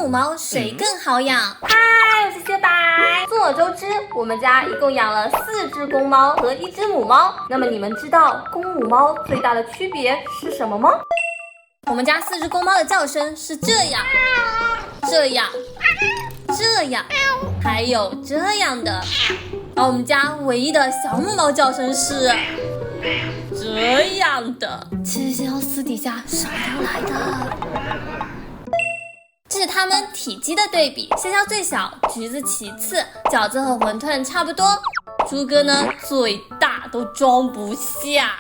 母猫谁更好养？嗨，我是雪白。众所周知，我们家一共养了4只公猫和1只母猫。那么你们知道公母猫最大的区别是什么吗？我们家4只公猫的叫声是这样、这样、这样，还有这样的。而我们家唯一的小母猫叫声是这样的。其实私底下商量来的。这是它们体积的对比，潇潇最小，橘子其次，饺子和馄饨差不多，猪哥呢最大，都装不下。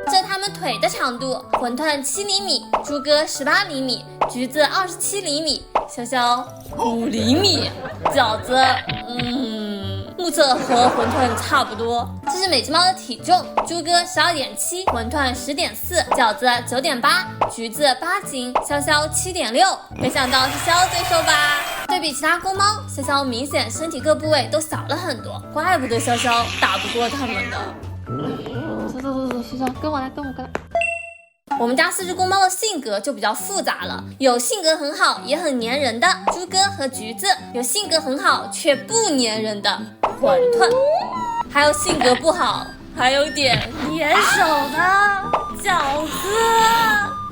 这是它们腿的长度，馄饨7厘米，猪哥18厘米，橘子27厘米，潇潇5厘米，饺子目测和馄饨差不多。这是每只猫的体重，猪哥12.7，馄饨10.4，饺子9.8，橘子8斤，潇潇7.6。没想到是潇最瘦吧？对比其他公猫，潇潇明显身体各部位都小了很多，怪不得潇潇打不过它们呢。走，跟我来。我们家4只公猫的性格就比较复杂了，有性格很好也很粘人的猪哥和橘子，有性格很好却不粘人的馄饨，还有性格不好还有点粘手的饺子。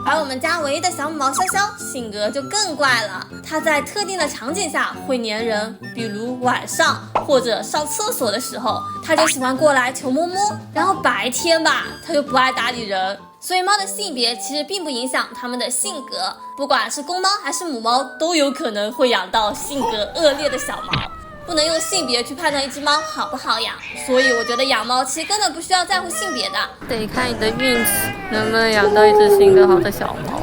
而我们家唯一的小母猫潇潇性格就更怪了，它在特定的场景下会粘人，比如晚上或者上厕所的时候，它就喜欢过来求摸摸，然后白天吧，它就不爱搭理人。所以猫的性别其实并不影响它们的性格，不管是公猫还是母猫，都有可能会养到性格恶劣的小猫。不能用性别去判断一只猫好不好养，所以我觉得养猫其实根本不需要在乎性别的，得看你的运气能不能养到一只性格好的小猫。